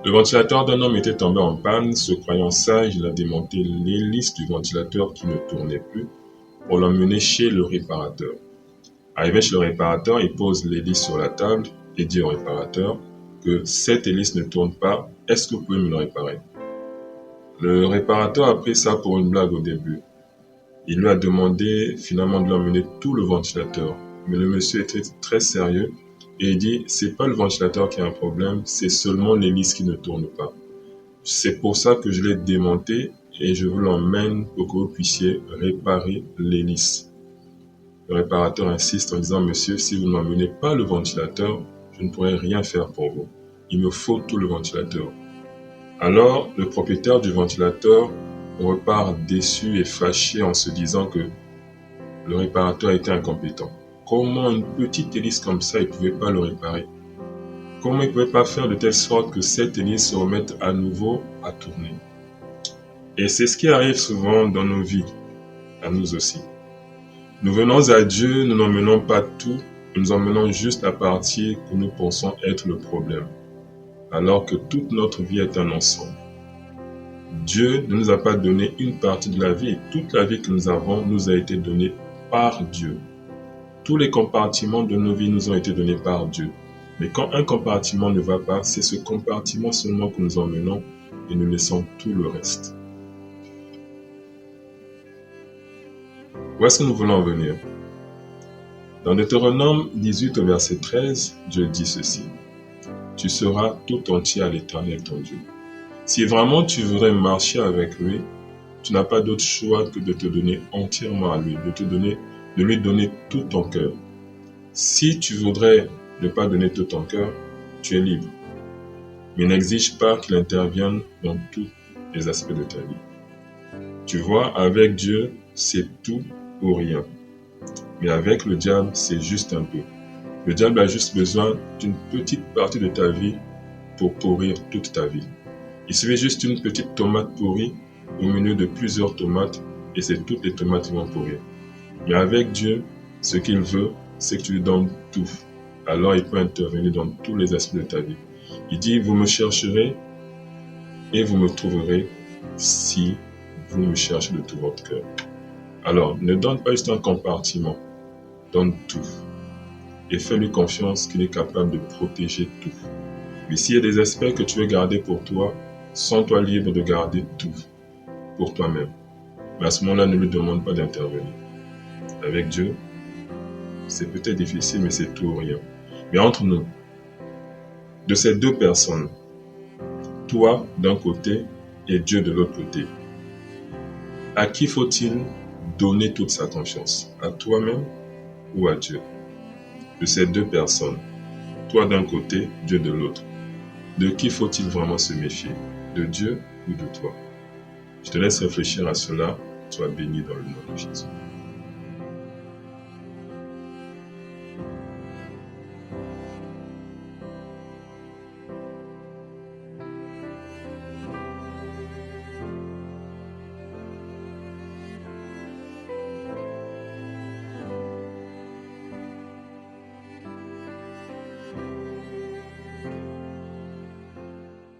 Le ventilateur d'un homme était tombé en panne. Se croyant sage, il a démonté l'hélice du ventilateur qui ne tournait plus pour l'emmener chez le réparateur. Arrivé chez le réparateur, il pose l'hélice sur la table et dit au réparateur que cette hélice ne tourne pas. Est-ce que vous pouvez me le réparer? Le réparateur a pris ça pour une blague au début. Il lui a demandé finalement de lui emmener tout le ventilateur. Mais le monsieur était très sérieux et il dit, c'est pas le ventilateur qui a un problème, c'est seulement l'hélice qui ne tourne pas. C'est pour ça que je l'ai démonté et je vous l'emmène pour que vous puissiez réparer l'hélice. Le réparateur insiste en disant, monsieur, si vous ne m'emmenez pas le ventilateur, je ne pourrai rien faire pour vous. Il me faut tout le ventilateur. Alors, le propriétaire du ventilateur repart déçu et fâché en se disant que le réparateur était incompétent. Comment une petite hélice comme ça, il ne pouvait pas le réparer? Comment il ne pouvait pas faire de telle sorte que cette hélice se remette à nouveau à tourner? Et c'est ce qui arrive souvent dans nos vies, à nous aussi. Nous venons à Dieu, nous n'emmenons pas tout, nous emmenons juste la partie que nous pensons être le problème, alors que toute notre vie est un ensemble. Dieu ne nous a pas donné une partie de la vie, toute la vie que nous avons nous a été donnée par Dieu. Tous les compartiments de nos vies nous ont été donnés par Dieu. Mais quand un compartiment ne va pas, c'est ce compartiment seulement que nous emmenons et nous laissons tout le reste. Où est-ce que nous voulons en venir? Dans Deutéronome 18 au verset 13, Dieu dit ceci. Tu seras tout entier à l'Éternel ton Dieu. Si vraiment tu voudrais marcher avec lui, tu n'as pas d'autre choix que de te donner entièrement à lui, de lui donner tout ton cœur. Si tu voudrais ne pas donner tout ton cœur, tu es libre. Mais n'exige pas qu'il intervienne dans tous les aspects de ta vie. Tu vois, avec Dieu, c'est tout ou rien. Mais avec le diable, c'est juste un peu. Le diable a juste besoin d'une petite partie de ta vie pour pourrir toute ta vie. Il suffit juste d'une petite tomate pourrie au milieu de plusieurs tomates et c'est toutes les tomates qui vont pourrir. Mais avec Dieu, ce qu'il veut, c'est que tu lui donnes tout. Alors il peut intervenir dans tous les aspects de ta vie. Il dit, vous me chercherez et vous me trouverez si vous me cherchez de tout votre cœur. Alors, ne donne pas juste un compartiment, donne tout. Et fais-lui confiance qu'il est capable de protéger tout. Mais s'il y a des aspects que tu veux garder pour toi, sens-toi libre de garder tout pour toi-même. Mais à ce moment-là, ne lui demande pas d'intervenir. Avec Dieu, c'est peut-être difficile, mais c'est tout ou rien. Mais entre nous, de ces deux personnes, toi d'un côté et Dieu de l'autre côté, à qui faut-il donner toute sa confiance? À toi-même ou à Dieu? De ces deux personnes, toi d'un côté, Dieu de l'autre, de qui faut-il vraiment se méfier? De Dieu ou de toi? Je te laisse réfléchir à cela. Sois béni dans le nom de Jésus.